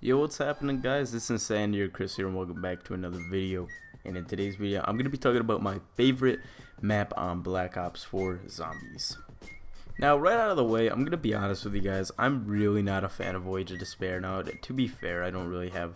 Yo, what's happening, guys? This is Sandy, Chris here, and welcome back to another video. And in today's video, I'm going to be talking about my favorite map on Black Ops 4 Zombies. Now, right out of the way, I'm going to be honest with you guys, I'm really not a fan of Voyage of Despair. Now, to be fair, I don't really have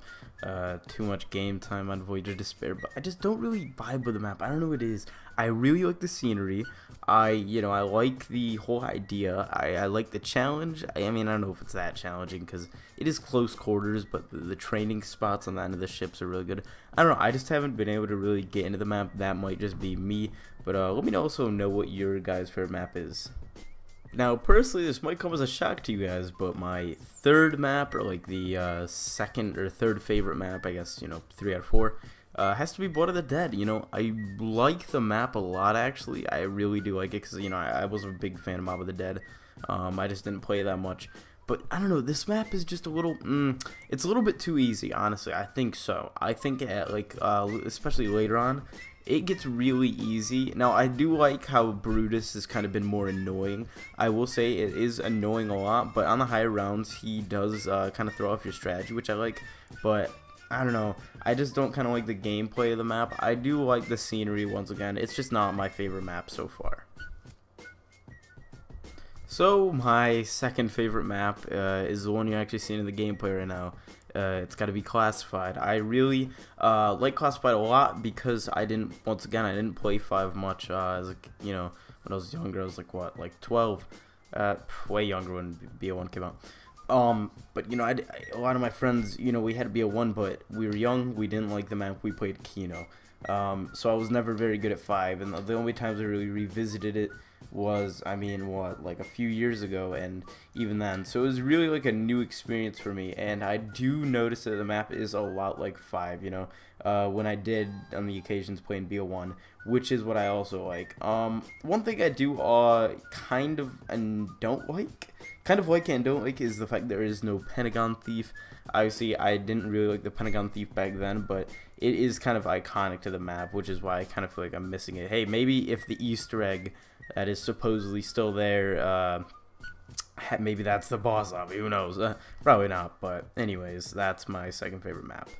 too much game time on Voyage of Despair, but I just don't really vibe with the map. I don't know what it is. I really like the scenery. I like the whole idea. I like the challenge. I mean, I don't know if it's that challenging because it is close quarters, but the training spots on the end of the ships are really good. I don't know. I just haven't been able to really get into the map. That might just be me, but let me also know what your guys' favorite map is. Now, personally, this might come as a shock to you guys, but my third map, or like the second or third favorite map, I guess, 3 out of 4, has to be Blood of the Dead. I like the map a lot, actually. I really do like it because, I was a big fan of Mob of the Dead. I just didn't play that much. But, I don't know, this map is just a little, it's a little bit too easy, honestly. I think so. I think, especially later on, it gets really easy. Now, I do like how Brutus has kind of been more annoying. I will say it is annoying a lot, but on the higher rounds, he does kind of throw off your strategy, which I like. But I don't know. I just don't kind of like the gameplay of the map. I do like the scenery, once again. It's just not my favorite map so far. So, my second favorite map is the one you're actually seeing in the gameplay right now. It's got to be Classified. I really like Classified a lot because I didn't play 5 much as when I was younger. I was like 12, way younger when BO1 came out. But a lot of my friends, we had BO1, but we were young. We didn't like the map. We played Kino. So I was never very good at 5, and the only times I really revisited it was, like a few years ago, and even then. So it was really like a new experience for me, and I do notice that the map is a lot like 5, when I did, on the occasions, play in BO1, which is what I also like. One thing I do kind of and don't like is the fact there is no Pentagon Thief. Obviously, I didn't really like the Pentagon Thief back then, but it is kind of iconic to the map, which is why I kind of feel like I'm missing it. Hey, maybe if the Easter egg that is supposedly still there, maybe that's the boss zombie, who knows? Probably not, but anyways, that's my second favorite map.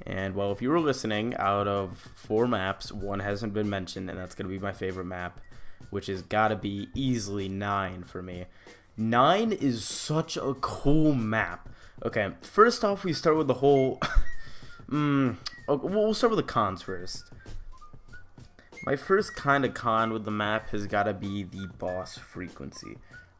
And, well, if you were listening, out of 4 maps, 1 hasn't been mentioned, and that's going to be my favorite map, which has got to be easily 9 for me. 9 is such a cool map. Okay, first off, we start with the whole... okay, we'll start with the cons first. My first kind of con with the map has got to be the boss frequency.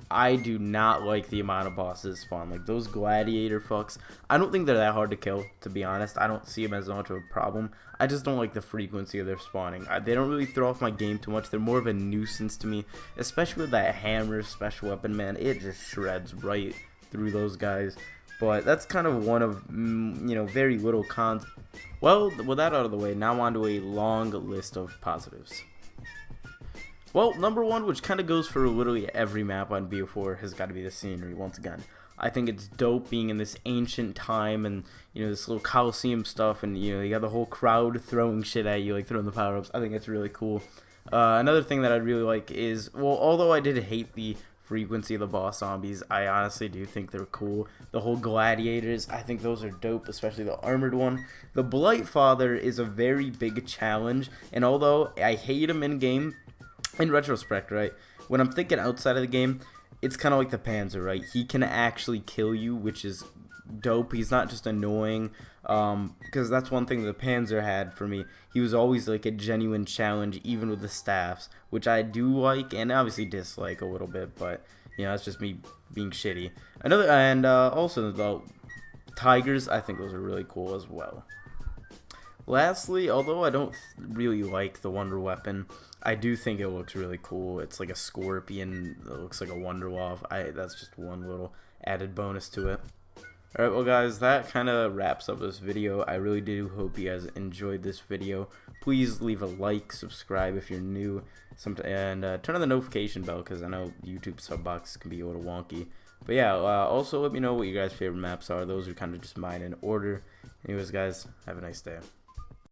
I do not like the amount of bosses spawn. Like, those gladiator fucks, I don't think they're that hard to kill, to be honest. I don't see them as much of a problem. I just don't like the frequency of their spawning. They don't really throw off my game too much. They're more of a nuisance to me, especially with that hammer special weapon, man. It just shreds right through those guys. But that's kind of one of, very little cons. Well, with that out of the way, now on to a long list of positives. Well, number 1, which kind of goes for literally every map on BO4, has got to be the scenery, once again. I think it's dope being in this ancient time and, this little Coliseum stuff, and, you got the whole crowd throwing shit at you, like throwing the power-ups. I think it's really cool. Another thing that I really like is, well, although I did hate the frequency of the boss zombies, I honestly do think they're cool. The whole gladiators, I think those are dope, especially the armored one. The Blightfather is a very big challenge, and although I hate him in-game, in retrospect, right, when I'm thinking outside of the game, it's kind of like the Panzer, right? He can actually kill you, which is dope. He's not just annoying, because that's one thing the Panzer had for me. He was always like a genuine challenge, even with the staffs, which I do like and obviously dislike a little bit, but that's just me being shitty. Also the tigers, I think those are really cool as well. Lastly, although I don't really like the Wonder Weapon, I do think it looks really cool. It's like a scorpion that looks like a Wonderwall. That's just one little added bonus to it. Alright, well guys, that kind of wraps up this video. I really do hope you guys enjoyed this video. Please leave a like, subscribe if you're new, and turn on the notification bell, because I know YouTube sub box can be a little wonky. But yeah, also let me know what your guys' favorite maps are. Those are kind of just mine in order. Anyways, guys, have a nice day.